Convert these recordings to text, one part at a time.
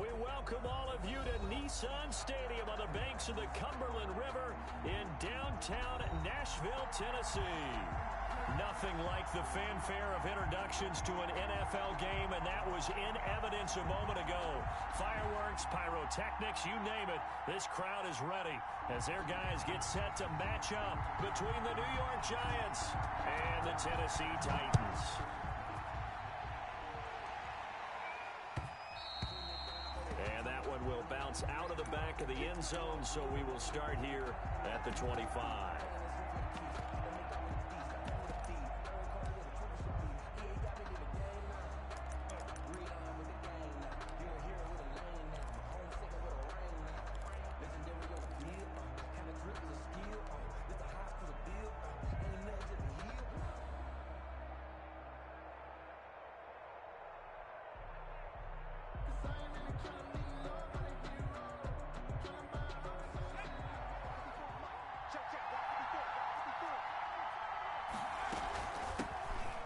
We welcome all of you to Nissan Stadium on the banks of the Cumberland River in downtown Nashville, Tennessee. Nothing like the fanfare of introductions to an NFL game, and that was in evidence a moment ago. Fireworks, pyrotechnics, you name it, this crowd is ready as their guys get set to match up between the New York Giants and the Tennessee Titans. And that one will bounce out of the back of the end zone, so we will start here at the 25.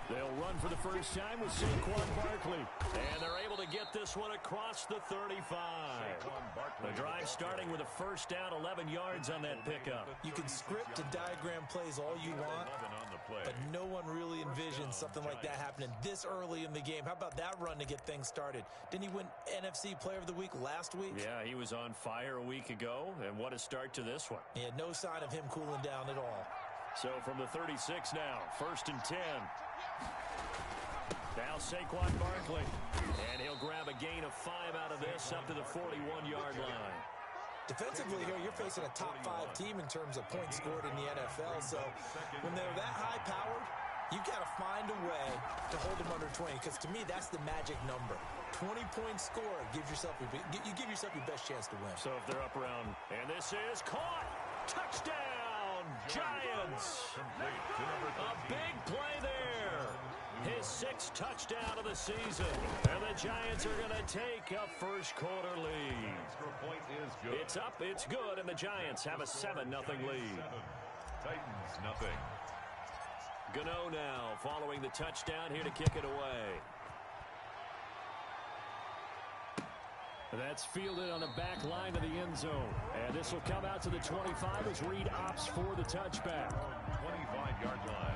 They'll run for the first time with Saquon Barkley. And they're able to get this one across the 35. The drive starting with a first down, 11 yards on that pickup. You can script and diagram plays all you want, but no one really envisions something like that happening this early in the game. How about that run to get things started? Didn't he win NFC Player of the Week last week? Yeah, he was on fire a week ago, and what a start to this one. Yeah, no sign of him cooling down at all. So from the 36 now, first and 10. Now Saquon Barkley, and he'll grab a gain of 5 out of this up to the 41-yard line. Defensively here, you're facing a top-5 team in terms of points scored in the NFL, so when they're that high-powered, you've got to find a way to hold them under 20, because to me, that's the magic number. 20 points scored, you give yourself your best chance to win. So if they're up around, and this is caught, touchdown, Giants. A big play there. His 6th touchdown of the season. And the Giants are going to take a first-quarter lead. It's up, it's good, and the Giants have a 7-0 lead. Titans, nothing. Gano now following the touchdown here to kick it away. That's fielded on the back line of the end zone. And this will come out to the 25 as Reed opts for the touchback. 25-yard line.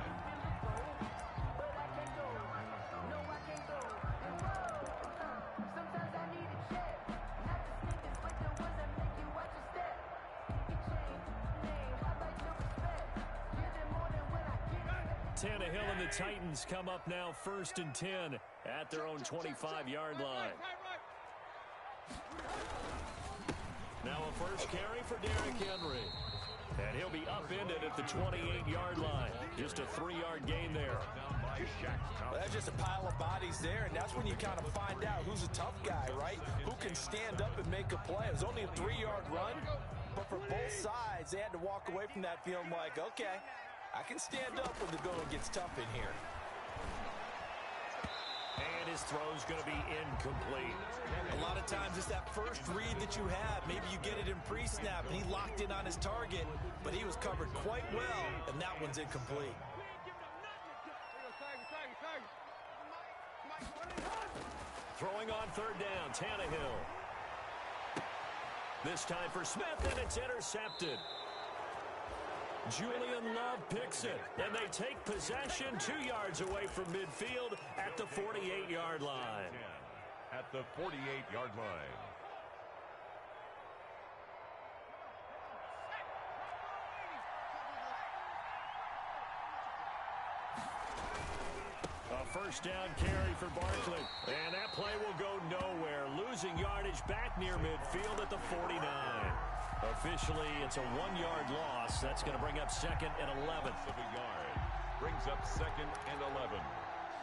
Tannehill and the Titans come up now first and 10 at their own 25-yard line. Now a first carry for Derrick Henry. And he'll be upended at the 28-yard line. Just a 3-yard gain there. Well, that's just a pile of bodies there, and that's when you kind of find out who's a tough guy, right? Who can stand up and make a play. It was only a 3-yard run, but for both sides, they had to walk away from that feeling like, okay, I can stand up when the going gets tough in here. And his throw's going to be incomplete. A lot of times it's that first read that you have. Maybe you get it in pre-snap, and he locked in on his target, but he was covered quite well, and that one's incomplete. Throwing on third down, Tannehill. This time for Smith, and it's intercepted. Julian Love picks it, and they take possession 2 yards away from midfield at the 48-yard line. At the 48-yard line. A first down carry for Barkley, and that play will go nowhere. Losing yardage back near midfield at the 49. Officially, it's a 1-yard loss. That's going to bring up second and 11. Of a yard. Brings up second and 11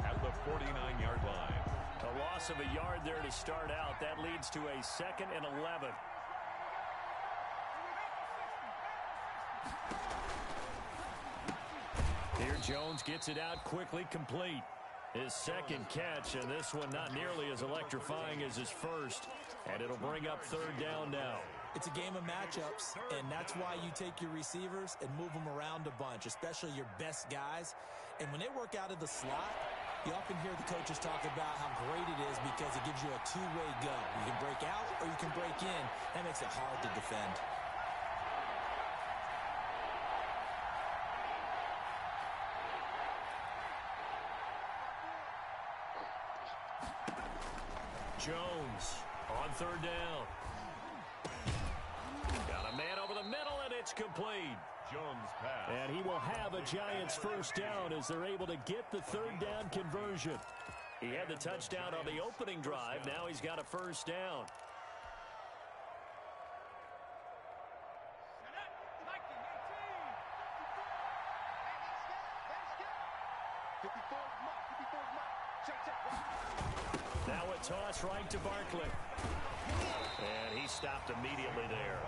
at the 49-yard line. A loss of a yard there to start out. That leads to a second and 11. Here Jones gets it out quickly, complete. His second catch, and this one not nearly as electrifying as his first. And it'll bring up third down now. It's a game of matchups, and that's why you take your receivers and move them around a bunch, especially your best guys. And when they work out of the slot, You often hear the coaches talk about how great it is because it gives you a two-way go. You can break out or you can break in. That makes it hard to defend. Jones on third down. Got a man over the middle, and it's complete. Jones pass. And he will have a Giants first down as they're able to get the third down conversion. He had the touchdown on the opening drive. Now he's got a first down. Now a toss right to Barkley. And he stopped immediately there.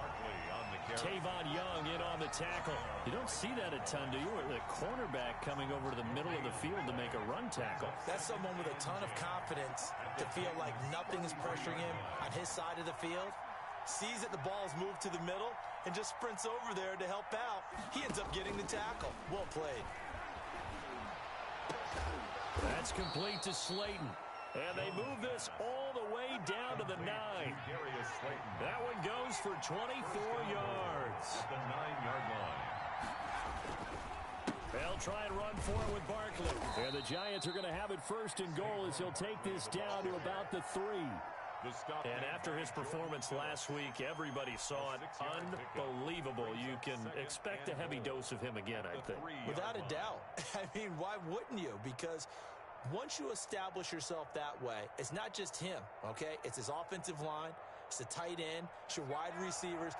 Tavon Young in on the tackle. You don't see that a ton, do you? Or the cornerback coming over to the middle of the field to make a run tackle. That's someone with a ton of confidence to feel like nothing is pressuring him on his side of the field. Sees that the ball's moved to the middle and just sprints over there to help out. He ends up getting the tackle. Well played. That's complete to Slayton. And they move this all the way down to the 9. That one goes for 24 yards. At the 9-yard line. They'll try and run for it with Barkley. And the Giants are going to have it first and goal as he'll take this down to about the 3. And after his performance last week, everybody saw it. Unbelievable. You can expect a heavy dose of him again, I think. Without a doubt. I mean, why wouldn't you? Because once you establish yourself that way, it's not just him, okay? It's his offensive line, it's the tight end, it's your wide receivers,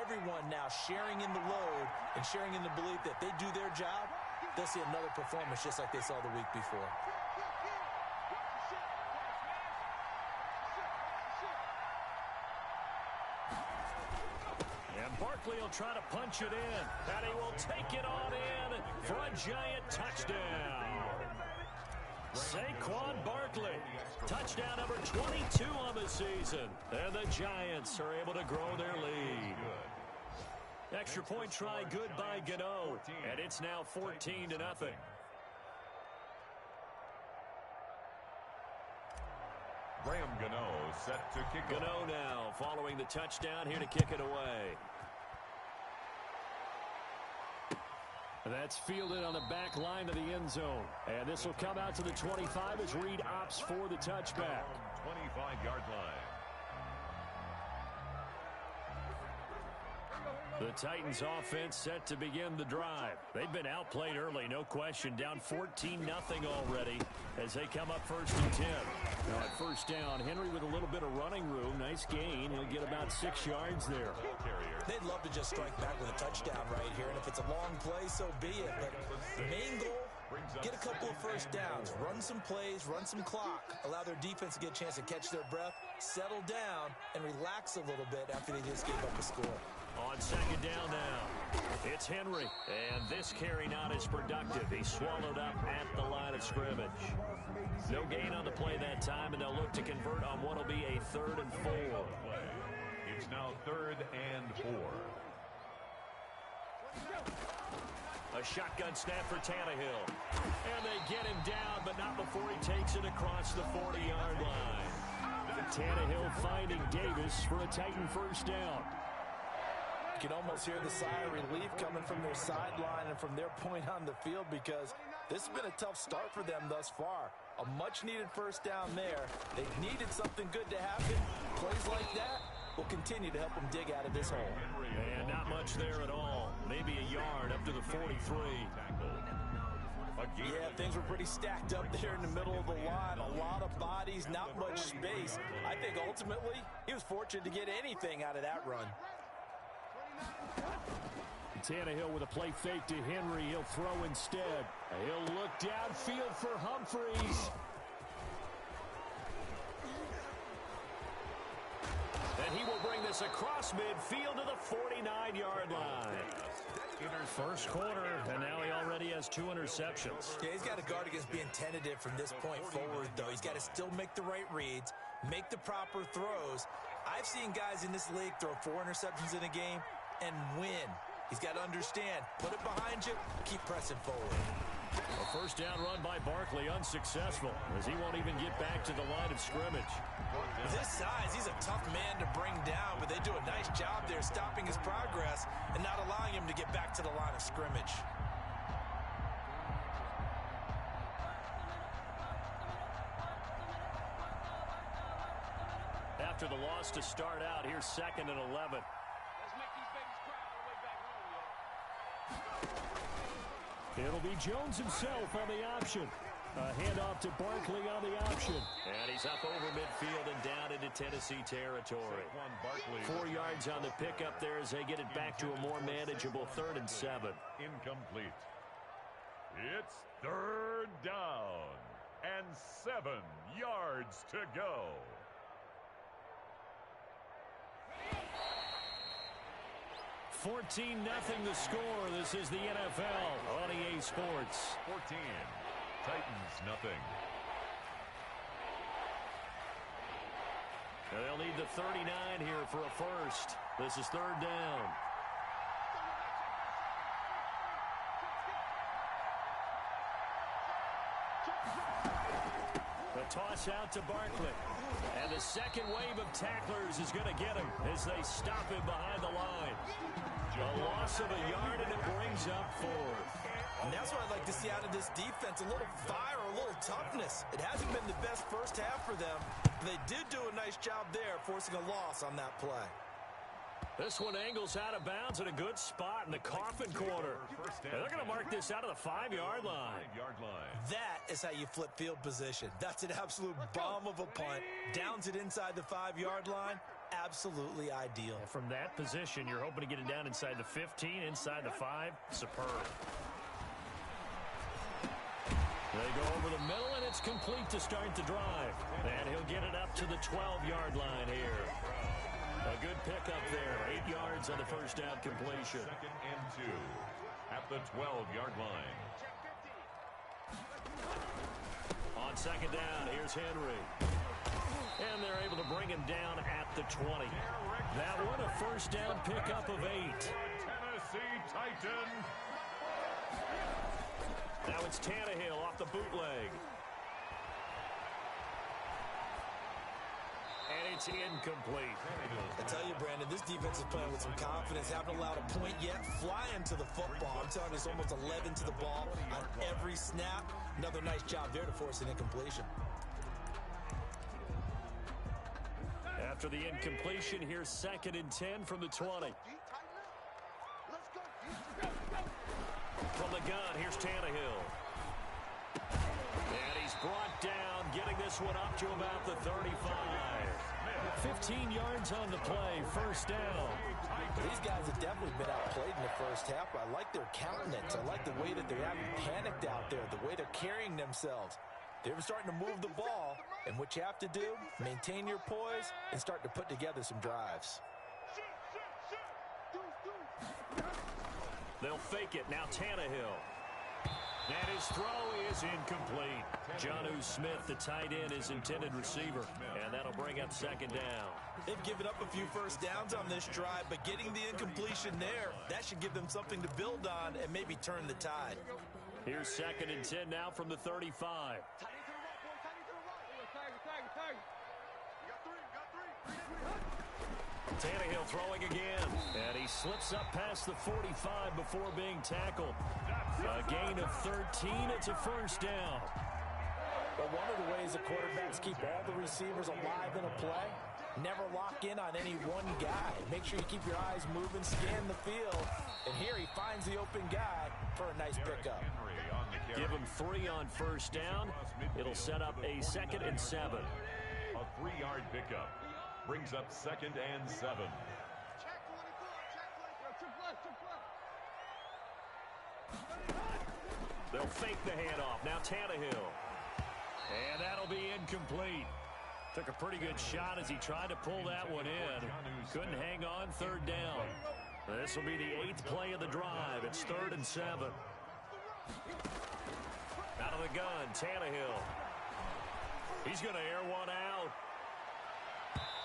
everyone now sharing in the load and sharing in the belief that they do their job, they'll see another performance just like they saw the week before. And Barkley will try to punch it in, and he will take it on in for a Giant touchdown. Saquon Barkley, touchdown number 22 on the season. And the Giants are able to grow their lead. Extra point try good by Gano. And it's now 14-0. Graham Gano set to kick off. Gano now following the touchdown here to kick it away. That's fielded on the back line of the end zone. And this will come out to the 25 as Reed opts for the touchback. 25-yard line. The Titans offense set to begin the drive. They've been outplayed early, no question. Down 14-0 already as they come up 1st and 10. Now at first down, Henry with a little bit of running room. Nice gain. He'll get about 6 yards there. They'd love to just strike back with a touchdown right here. And if it's a long play, so be it. But the main goal, get a couple of first downs. Run some plays, run some clock. Allow their defense to get a chance to catch their breath, settle down, and relax a little bit after they just gave up a score. On 2nd down now, it's Henry. And this carry not as productive. He's swallowed up at the line of scrimmage. No gain on the play that time, and they'll look to convert on what will be a 3rd and 4. It's now 3rd and 4. A shotgun snap for Tannehill. And they get him down, but not before he takes it across the 40-yard line. Tannehill finding Davis for a Titan first down. You can almost hear the sigh of relief coming from their sideline and from their point on the field because this has been a tough start for them thus far. A much-needed first down there. They needed something good to happen. Plays like that will continue to help them dig out of this hole. And not much there at all. Maybe a yard up to the 43. Yeah, things were pretty stacked up there in the middle of the line. A lot of bodies, not much space. I think ultimately he was fortunate to get anything out of that run. Tannehill with a play fake to Henry. He'll throw instead. He'll look downfield for Humphries. And he will bring this across midfield to the 49-yard line. First quarter, and now he already has 2 interceptions. Yeah, he's got to guard against being tentative from this point forward, though. He's got to still make the right reads, make the proper throws. I've seen guys in this league throw 4 interceptions in a game and win. He's got to understand, put it behind you, keep pressing forward. A first down run by Barkley, unsuccessful, as he won't even get back to the line of scrimmage. With his size, he's a tough man to bring down, but they do a nice job there stopping his progress and not allowing him to get back to the line of scrimmage. After the loss to start out, here's 2nd and 11. Let's make these babies cry on the way back home, yo. It'll be Jones himself on the option. A handoff to Barkley on the option. And he's up over midfield and down into Tennessee territory. 4 yards on the pickup there as they get it back to a more manageable 3rd and 7. Incomplete. It's 3rd down and 7 yards to go. 14-0 the score. This is the NFL on EA Sports. 14. Titans nothing. Now they'll need the 39 here for a first. This is 3rd down. The toss out to Barkley. And the second wave of tacklers is going to get him as they stop him behind the line. A loss of a yard, and it brings up 4th. And that's what I'd like to see out of this defense, a little fire, a little toughness. It hasn't been the best first half for them, but they did do a nice job there, forcing a loss on that play. This one angles out of bounds in a good spot in the coffin corner. And they're going to mark this out of the 5-yard line. That is how you flip field position. That's an absolute bomb of a punt. Downs it inside the 5-yard line. Absolutely ideal. And from that position, you're hoping to get it down inside the 15, inside the 5. Superb. They go over the middle, and it's complete to start the drive. And he'll get it up to the 12-yard line here. A good pickup there. 8 yards on the first down completion. 2nd and 2 at the 12-yard line. On 2nd down, here's Henry. And they're able to bring him down at the 20. That one, a first down pickup of 8. Tennessee Titan. Now it's Tannehill off the bootleg. And it's incomplete. I tell you, Brandon, this defense is playing with some confidence. Haven't allowed a point yet. Flying to the football. I'm telling you, it's almost 11 to the ball on every snap. Another nice job there to force an incompletion. After the incompletion, here's 2nd and 10 from the 20. From the gun, here's Tannehill. And he's brought down, getting this one up to about the 35. 15 yards on the play, first down. These guys have definitely been outplayed in the first half, but I like their countenance. I like the way that they haven't panicked out there, the way they're carrying themselves. They're starting to move the ball, and what you have to do, maintain your poise and start to put together some drives. They'll fake it. Now Tannehill. And his throw is incomplete. Jonnu Smith, the tight end, is intended receiver. And that'll bring up 2nd down. They've given up a few first downs on this drive, but getting the incompletion there, that should give them something to build on and maybe turn the tide. Here's 2nd and 10 now from the 35. Tannehill throwing again, and he slips up past the 45 before being tackled. A gain of 13, it's a first down. But one of the ways the quarterbacks keep all the receivers alive in a play, never lock in on any one guy. Make sure you keep your eyes moving, scan the field, and here he finds the open guy for a nice pickup. Give him 3 on first down. It'll set up a 2nd and 7. A 3-yard pickup brings up 2nd and 7. They'll fake the handoff. Now Tannehill. And that'll be incomplete. Took a pretty good shot as he tried to pull that one in. Couldn't hang on, 3rd down. This will be the 8th play of the drive. It's 3rd and 7. Out of the gun, Tannehill. He's going to air one out.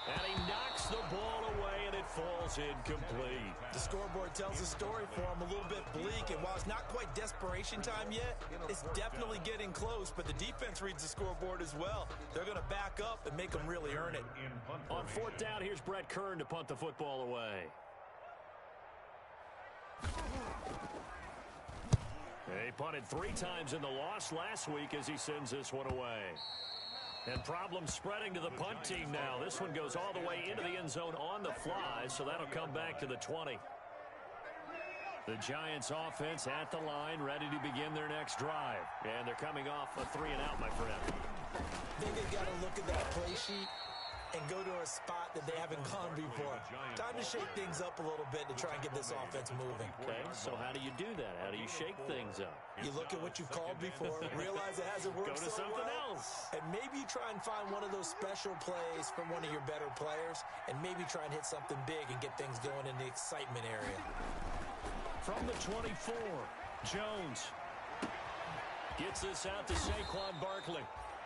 And he knocks the ball away, and it falls incomplete. The scoreboard tells a story for him, a little bit bleak, and while it's not quite desperation time yet, it's definitely getting close, but the defense reads the scoreboard as well. They're going to back up and make them really earn it. On fourth down, here's Brett Kern to punt the football away. He punted 3 times in the loss last week as he sends this one away. And problems spreading to the punt team now. This one goes all the way into the end zone on the fly, so that'll come back to the 20. The Giants offense at the line, ready to begin their next drive. And they're coming off a 3-and-out, my friend. I think they've got to look at that play sheet and go to a spot that they haven't gone before. Time to shake things up a little bit to try and get this offense moving. Okay, so how do you do that? How do you shake things up? You look at what you've called before, realize it hasn't worked Go to so something well, else. and maybe you try and find one of those special plays from one of your better players, and maybe try and hit something big and get things going in the excitement area. From the 24, Jones gets this out to Saquon Barkley.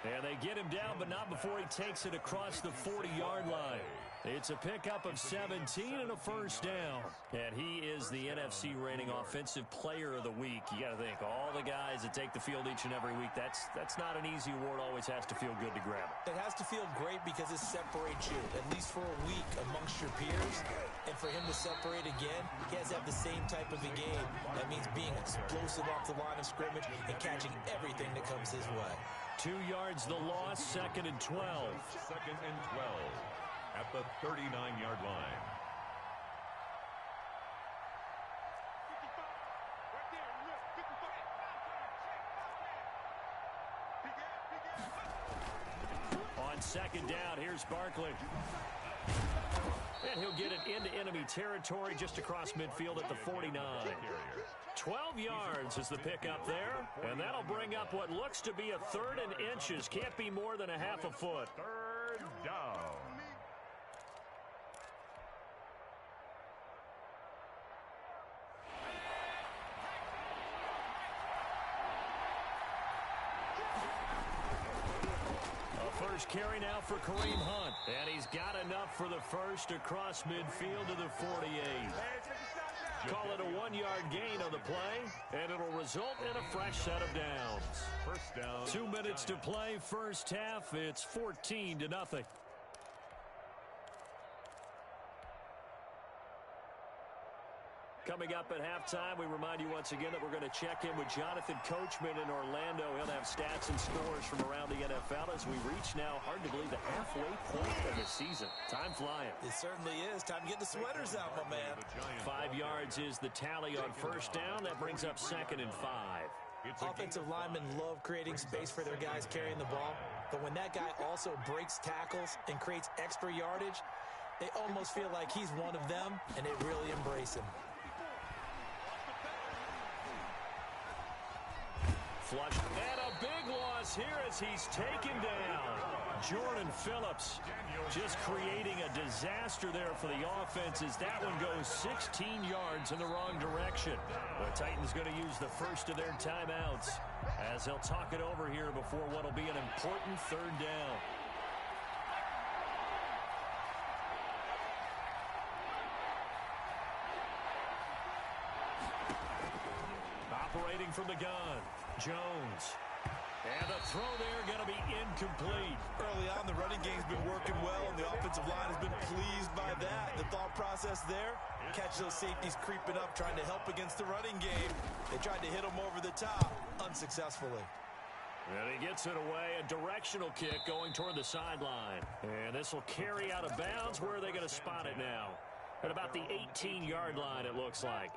And they get him down, but not before he takes it across the 40-yard line. It's a pickup of 17 and a first down. And he is the NFC reigning offensive player of the week. You got to think, all the guys that take the field each and every week, that's not an easy award. Always has to feel good to grab it. It has to feel great because it separates you, at least for a week, amongst your peers. And for him to separate again, he has to have the same type of a game. That means being explosive off the line of scrimmage and catching everything that comes his way. 2 yards the loss, 2nd and 12. 2nd and 12 at the 39-yard line. On 2nd down, here's Barkley. And he'll get it into enemy territory just across midfield at the 49. 12 yards is the pickup there, and that'll bring up what looks to be a 3rd and inches. Can't be more than a half a foot. 3rd down. First carry now for Kareem Hunt. And he's got enough for the first across midfield to the 48. Call it a 1-yard gain on the play, and it'll result in a fresh set of downs. First down. 2 minutes to play, first half. It's 14-0. Coming up at halftime, we remind you once again that we're going to check in with Jonathan Coachman in Orlando. He'll have stats and scores from around the NFL as we reach now, hard to believe, the halfway point of the season. Time flying. It certainly is. Time to get the sweaters out, my man. 5 yards is the tally on first down. That brings up 2nd and 5. Offensive linemen love creating space for their guys carrying the ball, but when that guy also breaks tackles and creates extra yardage, they almost feel like he's one of them, and they really embrace him. Flush, and a big loss here as he's taken down. Jordan Phillips just creating a disaster there for the offense as that one goes 16 yards in the wrong direction. The Titans going to use the first of their timeouts as they'll talk it over here before what will be an important 3rd down. Operating from the gun, Jones. And the throw there going to be incomplete. Early on, the running game's been working well, and the offensive line has been pleased by that. The thought process there, catch those safeties creeping up, trying to help against the running game. They tried to hit them over the top, unsuccessfully. And he gets it away, a directional kick going toward the sideline. And this will carry out of bounds. Where are they going to spot it now? At about the 18-yard line, it looks like.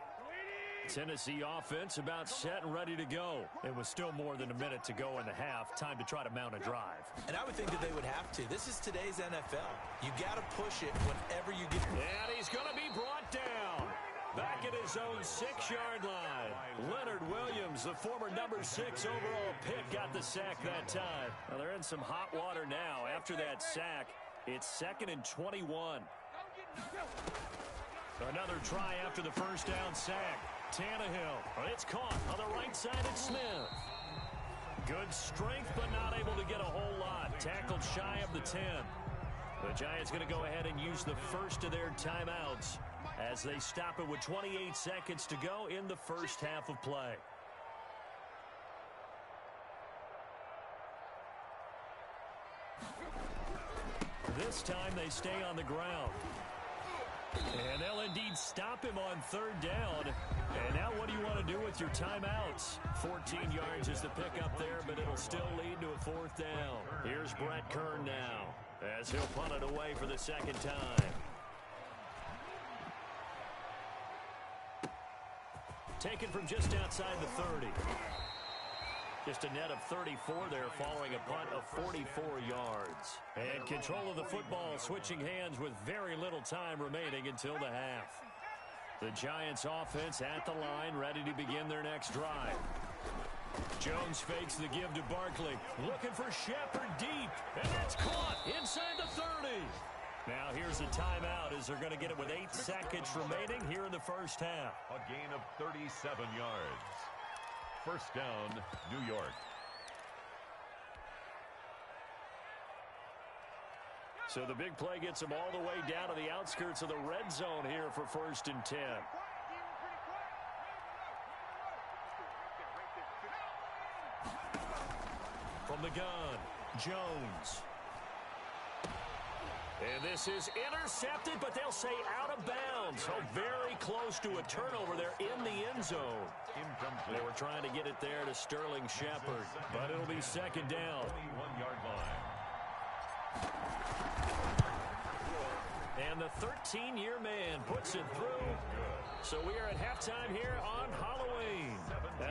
Tennessee offense about set and ready to go. It was still more than a minute to go in the half. Time to try to mount a drive. And I would think that they would have to. This is today's NFL. You got to push it whenever you get... And he's going to be brought down. Back at his own 6-yard line. Leonard Williams, the former number 6 overall pick, got the sack that time. Well, they're in some hot water now. After that sack, it's 2nd and 21. Another try after the first down sack. Tannehill, it's caught on the right side at Smith. Good strength, but not able to get a whole lot. Tackled shy of the 10. The Giants going to go ahead and use the first of their timeouts as they stop it with 28 seconds to go in the first half of play. This time they stay on the ground. And they'll indeed stop him on third down. And now what do you want to do with your timeouts? 14 yards is the pickup there, but it'll still lead to a fourth down. Here's Brett Kern now, as he'll punt it away for the second time. Taken from just outside the 30. Just a net of 34 there following a punt of 44 yards. And control of the football switching hands with very little time remaining until the half. The Giants offense at the line, ready to begin their next drive. Jones fakes the give to Barkley. Looking for Shepard deep. And that's caught inside the 30. Now here's a timeout as they're going to get it with 8 seconds remaining here in the first half. A gain of 37 yards. First down, New York. So the big play gets them all the way down to the outskirts of the red zone here for 1st and 10. From the gun, Jones. And this is intercepted, but they'll say out of bounds. So very close to a turnover there in the end zone. Incomplete. They were trying to get it there to Sterling Shepard, but it'll be second down. 21-yard line. And the 13-year man puts it through. So we are at halftime here on Halloween.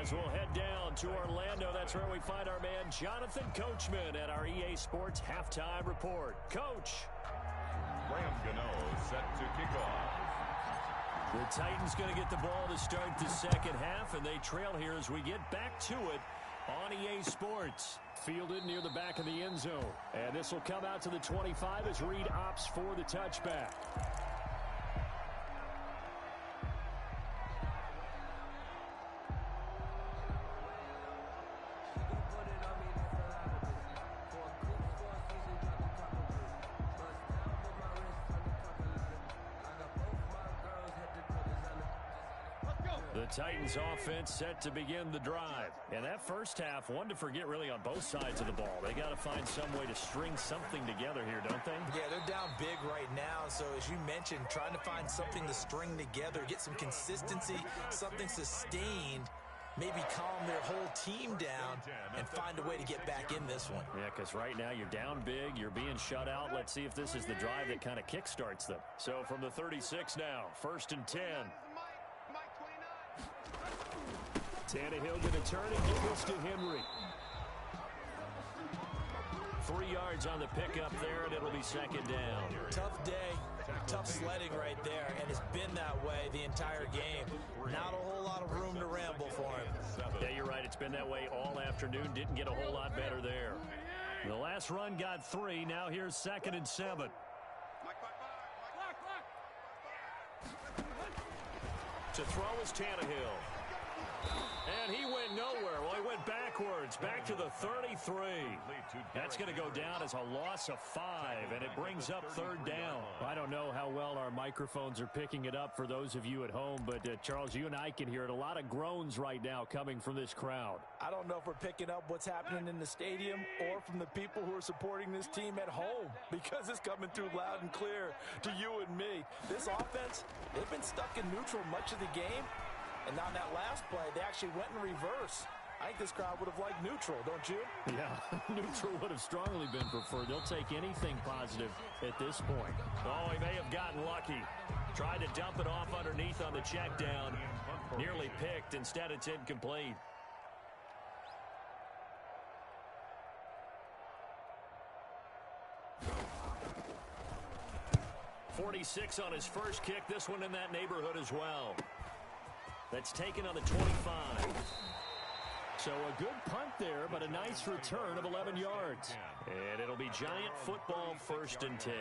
As we'll head down to Orlando, that's where we find our man Jonathan Coachman at our EA Sports Halftime Report. Coach. Graham Gano set to kick off. The Titans going to get the ball to start the second half, and they trail here as we get back to it on EA Sports. Fielded near the back of the end zone. And this will come out to the 25 as Reed opts for the touchback. The Titans offense set to begin the drive. And that first half, one to forget really on both sides of the ball. They got to find some way to string something together here, don't they? Yeah, they're down big right now. So as you mentioned, trying to find something to string together, get some consistency, something sustained, maybe calm their whole team down and find a way to get back in this one. Yeah, because right now you're down big, you're being shut out. Let's see if this is the drive that kind of kickstarts them. So from the 36 now, 1st and 10. Tannehill going to turn and give this to Henry. 3 yards on the pickup there, and it'll be second down. Tough day, tough sledding right there, and it's been that way the entire game. Not a whole lot of room to ramble for him. Yeah, you're right. It's been that way all afternoon. Didn't get a whole lot better there. The last run got 3. Now here's 2nd and 7. To throw is Tannehill. And he went nowhere. Well, he went backwards, back to the 33. That's going to go down as a loss of 5, and it brings up 3rd down. I don't know how well our microphones are picking it up for those of you at home, but Charles, you and I can hear it. A lot of groans right now coming from this crowd. I don't know if we're picking up what's happening in the stadium or from the people who are supporting this team at home, because it's coming through loud and clear to you and me. This offense, they've been stuck in neutral much of the game. And on that last play, they actually went in reverse. I think this crowd would have liked neutral, don't you? Yeah, neutral would have strongly been preferred. They'll take anything positive at this point. Oh, he may have gotten lucky. Tried to dump it off underneath on the check down. Nearly picked. Instead, it's incomplete. .46 on his first kick. This one in that neighborhood as well. That's taken on the 25. So a good punt there, but a nice return of 11 yards. And it'll be Giant football 1st and 10.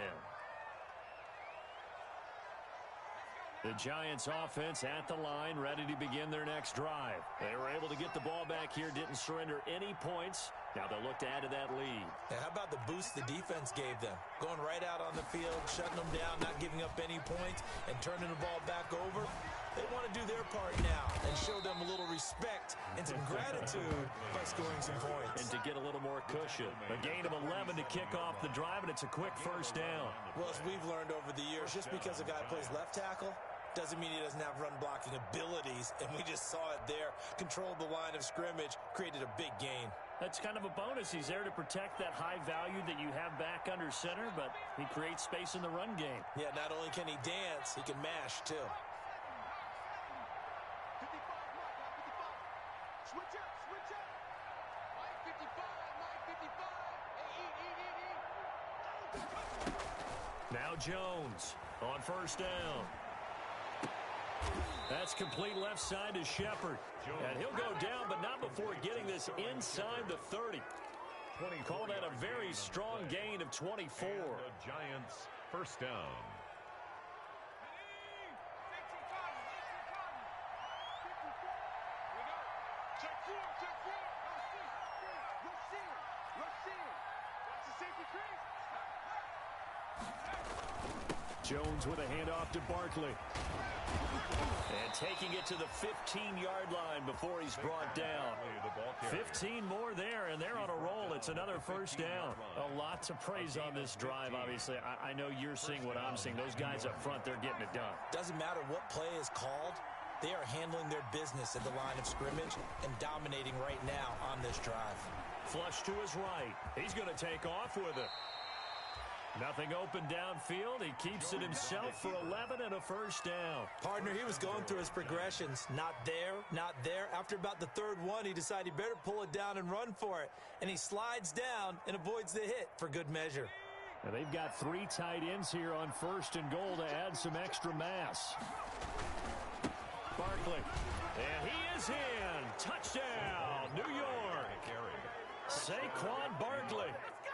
The Giants offense at the line, ready to begin their next drive. They were able to get the ball back here, didn't surrender any points. Now they'll look to add to that lead. Yeah, how about the boost the defense gave them? Going right out on the field, shutting them down, not giving up any points, and turning the ball back over. They want to do their part now and show them a little respect and some gratitude by scoring some points. And to get a little more cushion. A gain of 11 to kick off the drive, and it's a quick first down. Well, as we've learned over the years, just because a guy plays left tackle doesn't mean he doesn't have run-blocking abilities, and we just saw it there. Controlled the line of scrimmage, created a big gain. That's kind of a bonus. He's there to protect that high value that you have back under center, but he creates space in the run game. Yeah, not only can he dance, he can mash, too. Switch up, switch up. Mike 55, Mike 55. Hey, eat. Now Jones on first down. That's complete left side to Shepard. And he'll go down, but not before getting this inside the 30. Call that a very strong gain of 24. And the Giants first down. Check four, check four. Rush in, rush in. Watch the safety crease. Jones with a handoff to Barkley. And taking it to the 15-yard line before he's brought down. 15 more there, and they're on a roll. It's another first down. A lot to praise on this drive, obviously. I know you're seeing what I'm seeing. Those guys up front, they're getting it done. Doesn't matter what play is called. They are handling their business at the line of scrimmage and dominating right now on this drive. Flush to his right. He's going to take off with it. Nothing open downfield. He keeps it himself for 11 and a first down. Partner, he was going through his progressions. Not there, not there. After about the third one, he decided he better pull it down and run for it. And he slides down and avoids the hit for good measure. And they've got 3 tight ends here on first and goal to add some extra mass. Barkley. And he is in. Touchdown, New York. Saquon Barkley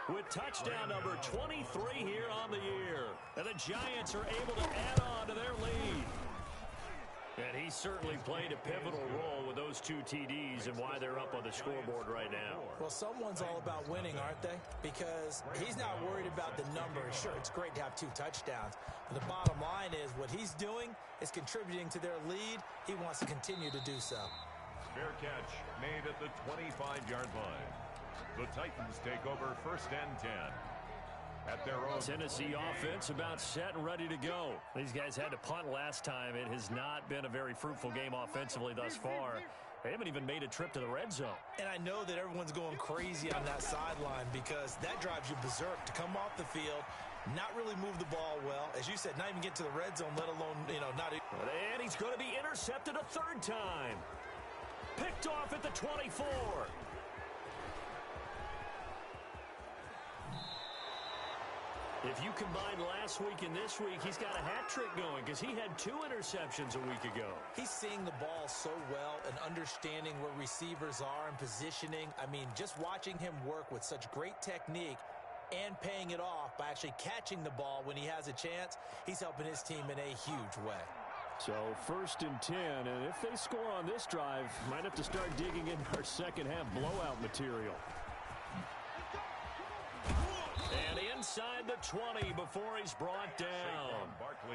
with touchdown number 23 here on the year. And the Giants are able to add on to their lead. And he certainly played a pivotal role with those 2 TDs and why they're up on the scoreboard right now. Well, someone's all about winning, aren't they? Because he's not worried about the numbers. Sure, it's great to have 2 touchdowns. But the bottom line is what he's doing is contributing to their lead. He wants to continue to do so. Fair catch made at the 25-yard line. The Titans take over first and 10. At their own Tennessee offense about set and ready to go. These guys had to punt last time. It has not been a very fruitful game offensively thus far. They haven't even made a trip to the red zone. And I know that everyone's going crazy on that sideline because that drives you berserk to come off the field, not really move the ball well. As you said, not even get to the red zone, let alone, not... And he's going to be intercepted a 3rd time. Picked off at the 24. If you combine last week and this week, he's got a hat trick going because he had 2 interceptions a week ago. He's seeing the ball so well and understanding where receivers are and positioning. I mean, just watching him work with such great technique and paying it off by actually catching the ball when he has a chance, he's helping his team in a huge way. So first and 10, and if they score on this drive, might have to start digging in our second half blowout material. And inside the 20 before he's brought down.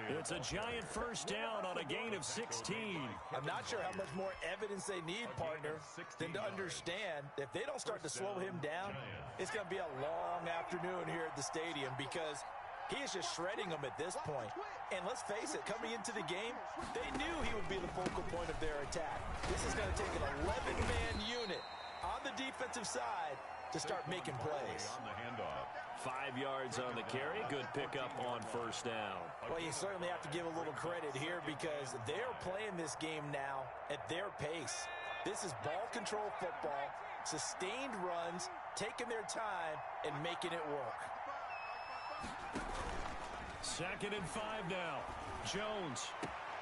It's a giant first down on a gain of 16. I'm not sure how much more evidence they need, partner, than to understand that if they don't start to slow him down, it's going to be a long afternoon here at the stadium because he is just shredding them at this point. And let's face it, coming into the game, they knew he would be the focal point of their attack. This is going to take an 11-man unit on the defensive side to start making plays. On the handoff. 5 yards on the carry. Good pickup on first down. Well, you certainly have to give a little credit here because they're playing this game now at their pace. This is ball control football, sustained runs, taking their time, and making it work. 2nd and 5 now. Jones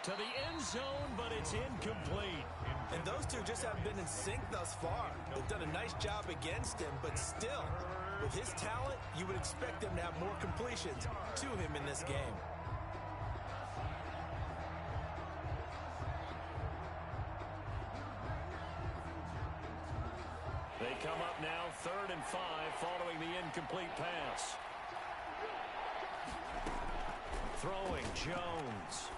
to the end zone, but it's incomplete. And those two just haven't been in sync thus far. They've done a nice job against him, but still, with his talent, you would expect them to have more completions to him in this game. come up now 3rd and 5 following the incomplete pass. Throwing Jones.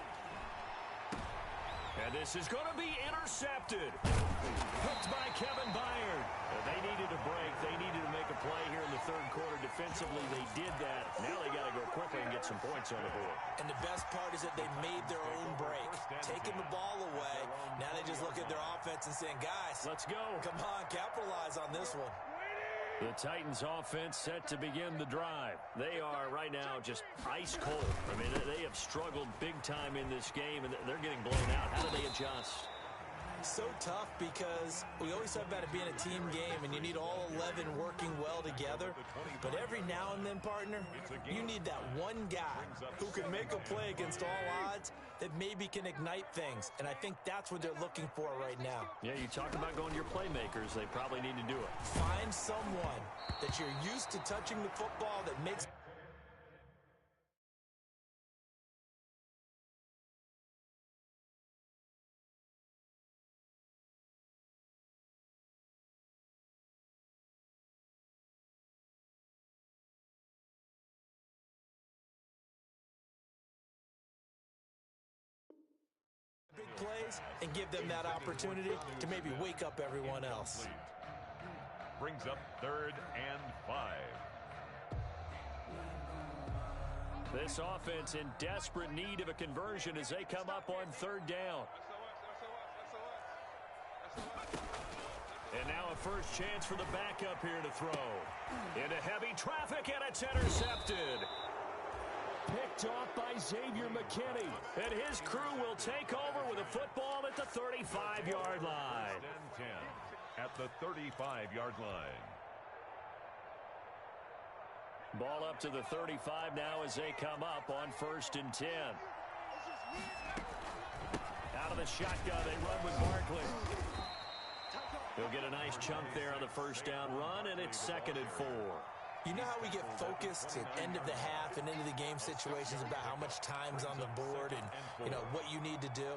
And this is going to be intercepted. Hooked by Kevin Byard. They needed a break. They needed to make a play here in the 3rd quarter. Defensively, they did that. Now they got to go quickly and get some points on the board. And the best part is that they made their own break. Taking the ball away. Now they just look at their offense and saying, guys, let's go. Come on, capitalize on this one. The Titans offense set to begin the drive. They are right now just ice cold. I mean, they have struggled big time in this game, and they're getting blown out. How do they adjust? So tough because we always talk about it being a team game, and you need all 11 working well together. But every now and then, partner, you need that one guy who can make a play against all odds that maybe can ignite things. And I think that's what they're looking for right now. Yeah, you talk about going to your playmakers. They probably need to do it. Find someone that you're used to touching the football that makes... big plays and give them that opportunity to maybe wake up everyone else. Brings up 3rd and 5. This offense in desperate need of a conversion as they come up on 3rd down. And now a first chance for the backup here to throw. Into heavy traffic, and it's intercepted. Picked off by Xavier McKinney. And his crew will take over with a football at the 35-yard line. 10 at the 35-yard line. Ball up to the 35 now as they come up on 1st and 10. Out of the shotgun, they run with Barkley. He'll get a nice chunk there on the first down run, and it's 2nd and 4. You know how we get focused at end of the half and into the game situations about how much time's on the board and, you know, what you need to do?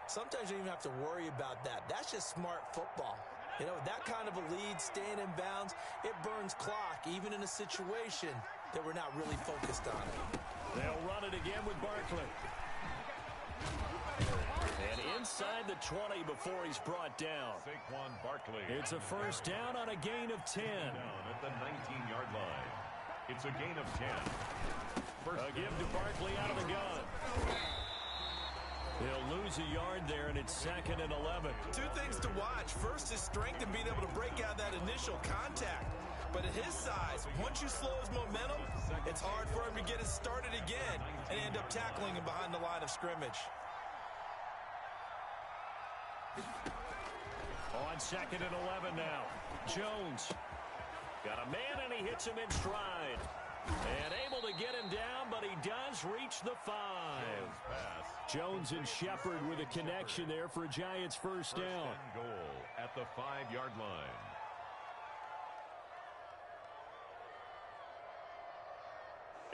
Sometimes you don't even have to worry about that. That's just smart football. You know, that kind of a lead, staying in bounds, it burns clock, even in a situation that we're not really focused on it. They'll run it again with Barkley. And inside the 20 before he's brought down. Saquon Barkley. It's a first down on a gain of 10. Down at the 19-yard line. It's a gain of 10. A give to Barkley out of the gun. He'll lose a yard there, and it's 2nd and 11. Two things to watch. First is strength and being able to break out that initial contact. But at his size, once you slow his momentum, it's hard for him to get it started again and end up tackling him behind the line of scrimmage. On 2nd and 11 now. Jones got a man, and he hits him in stride. And able to get him down, but he does reach the 5. Jones and Shepard with a connection there for a Giants first down. First and goal at the 5-yard line.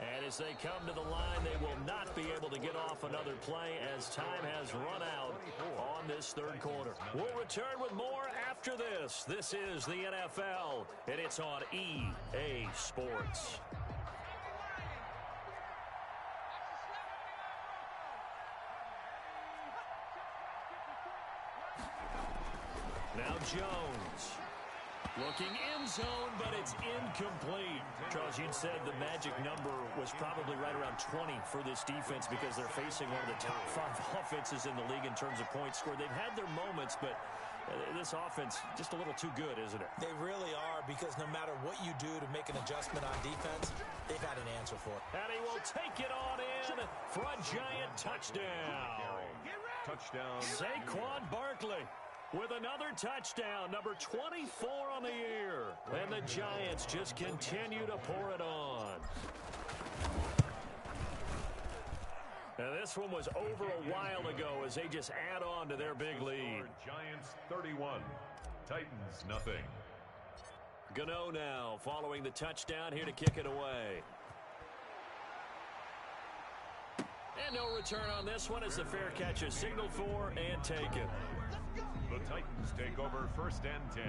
And as they come to the line, they will not be able to get off another play as time has run out on this 3rd quarter. We'll return with more after this. This is the NFL, and it's on EA Sports. Now Jones. Looking end zone, but it's incomplete. Charles, you'd said the magic number was probably right around 20 for this defense because they're facing one of the top 5 offenses in the league in terms of points scored. They've had their moments, but this offense just a little too good, isn't it? They really are, because no matter what you do to make an adjustment on defense, they've had an answer for it. And he will take it on in for a Giant touchdown. Touchdown. Saquon Barkley with another touchdown, number 24 on the year. And the Giants just continue to pour it on. And this one was over a while ago as they just add on to their big lead. Giants 31, Titans nothing. Gano now following the touchdown here to kick it away. And no return on this one as the fair catch is signaled for and taken. The The Titans take over 1st and 10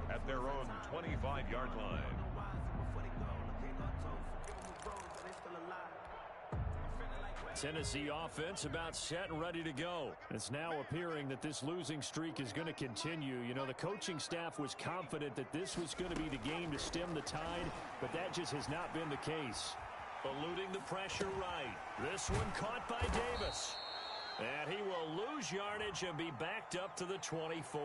at their own 25-yard line. Tennessee offense about set and ready to go. It's now appearing that this losing streak is going to continue. You know, the coaching staff was confident that this was going to be the game to stem the tide, but that just has not been the case. Eluding the pressure right. This one caught by Davis. And he will lose yardage and be backed up to the 24.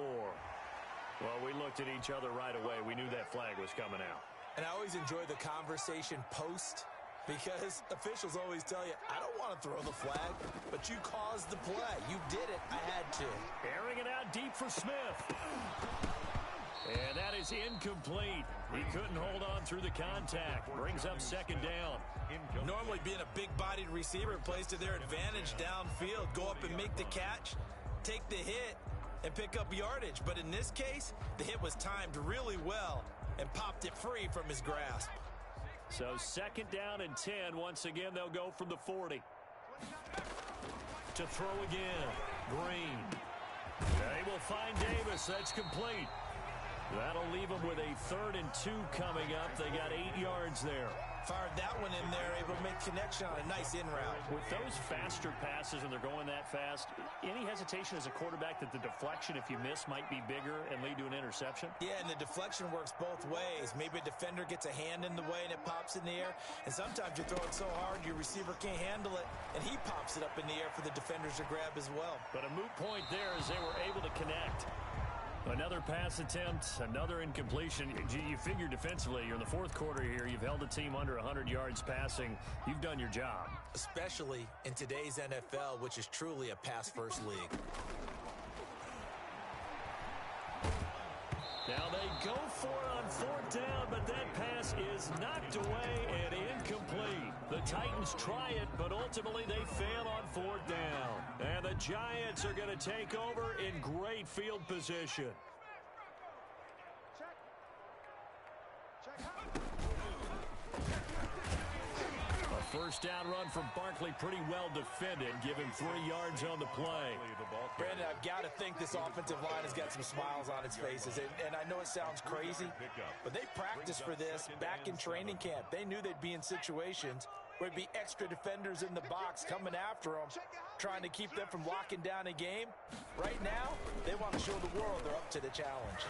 Well, we looked at each other right away. We knew that flag was coming out. And I always enjoy the conversation post, because officials always tell you, I don't want to throw the flag, but you caused the play. You did it. I had to. Airing it out deep for Smith. And that is incomplete. He couldn't hold on through the contact. Brings up 2nd down. Normally being a big-bodied receiver plays to their advantage downfield. Go up and make the catch, take the hit, and pick up yardage. But in this case, the hit was timed really well and popped it free from his grasp. So 2nd down and 10. Once again, they'll go from the 40. To throw again. Green. They will find Davis. That's complete. That'll leave them with a 3rd and 2 coming up. They got 8 yards there. Fired that one in there, able to make connection on a nice in route. With those faster passes and they're going that fast, any hesitation as a quarterback that the deflection, if you miss, might be bigger and lead to an interception? Yeah, and the deflection works both ways. Maybe a defender gets a hand in the way and it pops in the air. And sometimes you throw it so hard your receiver can't handle it, and he pops it up in the air for the defenders to grab as well. But a moot point there as they were able to connect. Another pass attempt, another incompletion. You figure defensively, you're in the 4th quarter here. You've held a team under 100 yards passing. You've done your job. Especially in today's NFL, which is truly a pass-first league. Now they go for it on 4th down, but that pass is knocked away and incomplete. The Titans try it, but ultimately they fail on 4th down. And the Giants are going to take over in great field position. A 1st down run from Barkley, pretty well defended. Give him 3 yards on the play. Brandon, I've got to think this offensive line has got some smiles on its faces. And I know it sounds crazy, but they practiced for this back in training camp. They knew they'd be in situations where there'd be extra defenders in the box coming after them, trying to keep them from locking down a game. Right now, they want to show the world they're up to the challenge.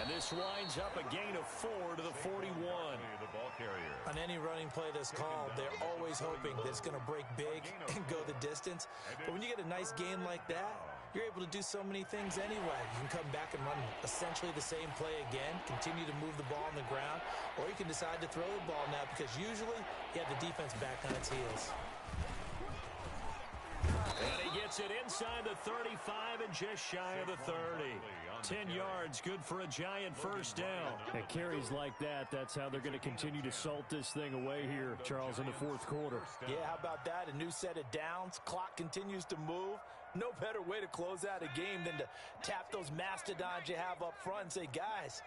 And this winds up a gain of 4 to the 41. On any running play that's called, they're always hoping that it's going to break big and go the distance. But when you get a nice gain like that, you're able to do so many things anyway. You can come back and run essentially the same play again, continue to move the ball on the ground, or you can decide to throw the ball now because usually you have the defense back on its heels. And he gets it inside the 35 and just shy of the 30. 10 yards, good for a Giant 1st down. And carries like that, that's how they're going to continue to salt this thing away here, Charles, in the 4th quarter. Yeah, how about that? A new set of downs. Clock continues to move. No better way to close out a game than to tap those mastodons you have up front and say, guys,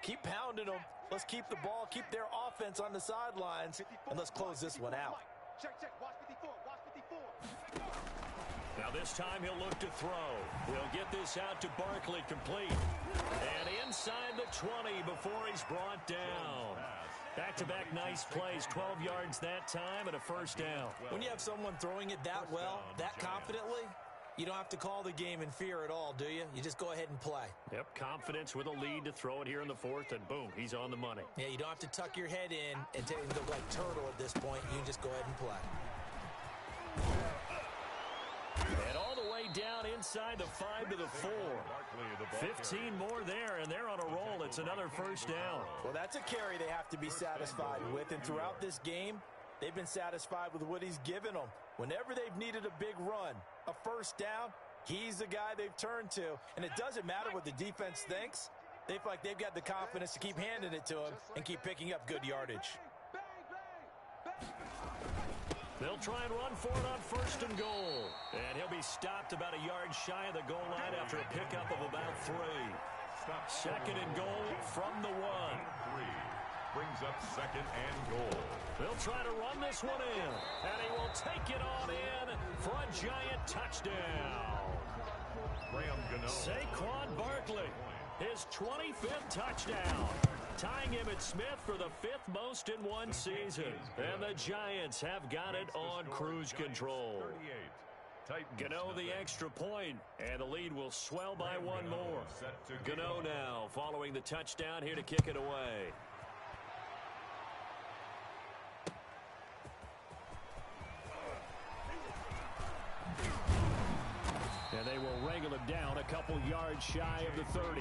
keep pounding them. Let's keep the ball, keep their offense on the sidelines, and let's close this one out. Check, watch 54, watch 54. Now this time he'll look to throw. He'll get this out to Barkley, complete. And inside the 20 before he's brought down. Back-to-back nice plays, 12 yards that time and a 1st down. When you have someone throwing it that well, that confidently, you don't have to call the game in fear at all, do you? You just go ahead and play. Yep, confidence with a lead to throw it here in the 4th, and boom, he's on the money. Yeah, you don't have to tuck your head in and go like turtle at this point. You can just go ahead and play. And all the way down inside the 5 to the 4. 15 more there, and they're on a roll. It's another 1st down. Well, that's a carry they have to be satisfied with, and throughout this game, they've been satisfied with what he's given them. Whenever they've needed a big run, a 1st down, he's the guy they've turned to. And it doesn't matter what the defense thinks. They feel like they've got the confidence to keep handing it to him and keep picking up good yardage. They'll try and run for it on 1st and goal. And he'll be stopped about a yard shy of the goal line after a pickup of about 3. 2nd and goal from the 1. Brings up 2nd and goal. They'll try to run this one in. And he will take it on in for a Giant touchdown. Graham Gano. Saquon Barkley, his 25th touchdown, tying Emmitt Smith for the 5th most in one season. And the Giants have got it on cruise control. Gano the extra point, and the lead will swell by one more. Gano now following the touchdown here to kick it away. And they will wrangle him down a couple yards shy of the 30.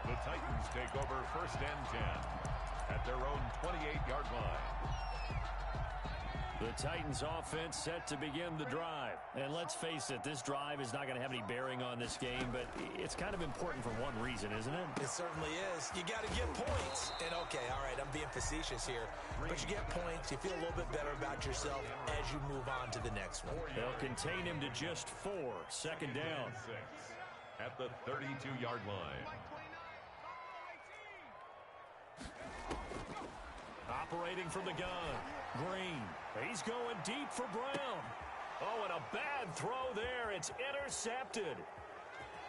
The Titans take over 1st and 10 at their own 28-yard line. The Titans offense set to begin the drive. And let's face it, this drive is not going to have any bearing on this game, but it's kind of important for one reason, isn't it? It certainly is. You got to get points. And okay, all right, I'm being facetious here. But you get points, you feel a little bit better about yourself as you move on to the next one. They'll contain him to just 4. 2nd down. At the 32-yard line. Operating from the gun, Green. He's going deep for Brown. Oh, and a bad throw there. It's intercepted.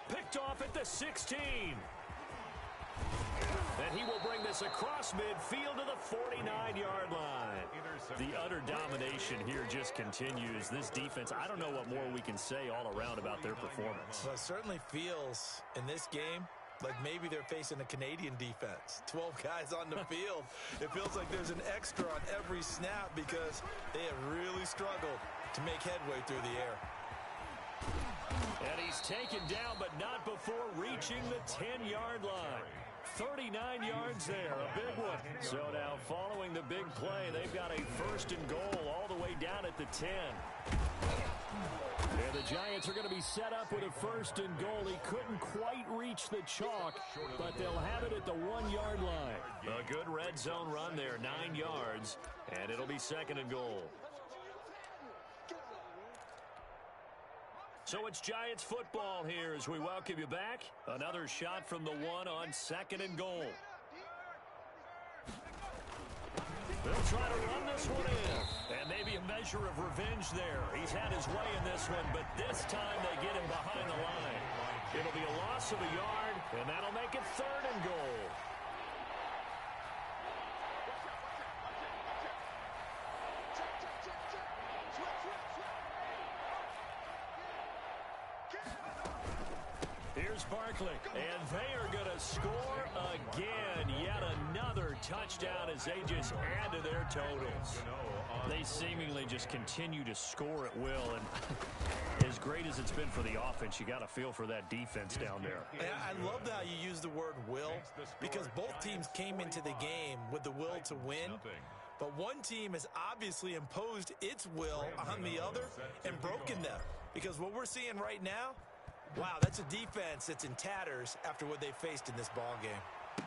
Picked off at the 16. And he will bring this across midfield to the 49-yard line. The utter domination here just continues. This defense, I don't know what more we can say all around about their performance. Well, it certainly feels in this game like maybe they're facing a Canadian defense. 12 guys on the field. It feels like there's an extra on every snap because they have really struggled to make headway through the air. And he's taken down, but not before reaching the 10-yard line. 39 yards there, a big one. So now following the big play, they've got a 1st and goal all the way down at the 10. And the Giants are going to be set up with a 1st and goal. He couldn't quite reach the chalk, but they'll have it at the 1-yard line. A good red zone run there, 9 yards, and it'll be 2nd and goal. So it's Giants football here as we welcome you back. Another shot from the 1 on 2nd and goal. They'll try to run this one in. And maybe a measure of revenge there. He's had his way in this one, but this time they get him behind the line. It'll be a loss of a yard, and that'll make it 3rd and goal. Here's Barkley, and they are going to score again. Yet another touchdown as they just add to their totals. They seemingly just continue to score at will, and as great as it's been for the offense, you got to feel for that defense down there. I love how you use the word will, because both teams came into the game with the will to win. But one team has obviously imposed its will on the other and broken them. Because what we're seeing right now, wow, that's a defense that's in tatters after what they faced in this ball game.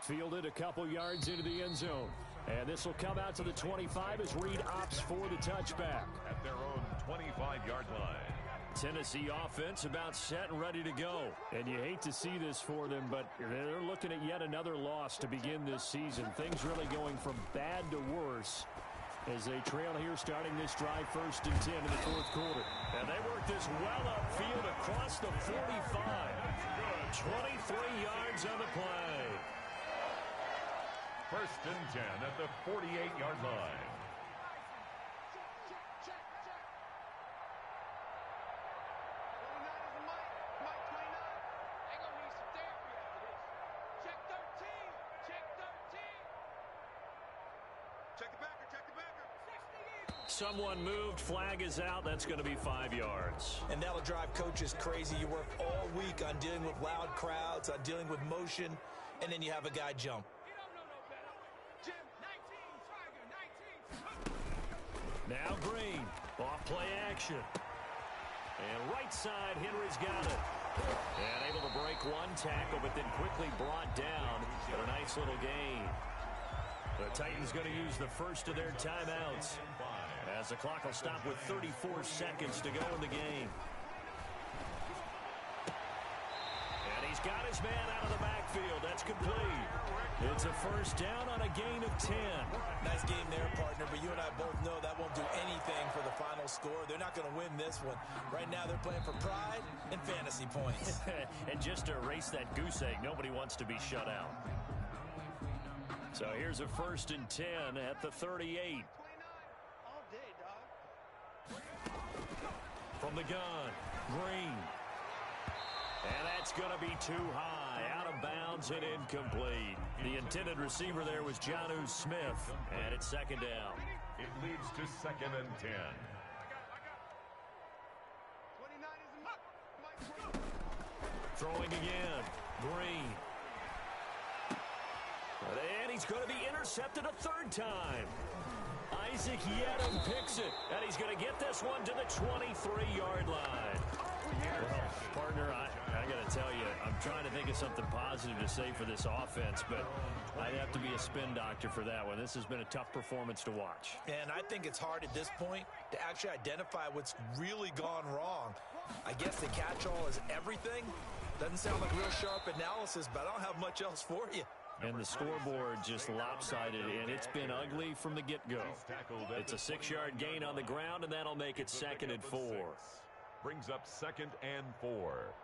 Fielded a couple yards into the end zone. And this will come out to the 25 as Reed opts for the touchback. At their own 25-yard line. Tennessee offense about set and ready to go. And you hate to see this for them, but they're looking at yet another loss to begin this season. Things really going from bad to worse as they trail here starting this drive 1st and 10 in the 4th quarter. And they work this well upfield across the 45. 23 yards on the play. 1st and 10 at the 48-yard line. Someone moved, flag is out. That's going to be 5 yards. And that'll drive coaches crazy. You work all week on dealing with loud crowds, on dealing with motion, and then you have a guy jump. Now Green, off play action. And right side, Henry's got it. And able to break one tackle, but then quickly brought down. But a nice little gain. The Titans going to use the first of their timeouts as the clock will stop with 34 seconds to go in the game. And he's got his man out of the backfield. That's complete. It's a first down on a gain of 10. Nice game there, partner, but you and I both know that won't do anything for the final score. They're not going to win this one. Right now they're playing for pride and fantasy points. And just to erase that goose egg, nobody wants to be shut out. So here's a 1st and 10 at the 38. All day, dog. From the gun, Green. And that's going to be too high, out of bounds and incomplete. The intended receiver there was Jonnu Smith, and it's 2nd down. It leads to 2nd and 10. 29 is a Mike. Throwing again, Green. And he's going to be intercepted a 3rd time. Isaac Yiadom picks it, and he's going to get this one to the 23-yard line. Well, partner, I got to tell you, I'm trying to think of something positive to say for this offense, but I'd have to be a spin doctor for that one. This has been a tough performance to watch. And I think it's hard at this point to actually identify what's really gone wrong. I guess the catch-all is everything. Doesn't sound like real sharp analysis, but I don't have much else for you. And the scoreboard just lopsided, and it's been ugly from the get-go. It's a 6-yard gain on the ground, and that'll make it 2nd and 4. Brings up 2nd and 4.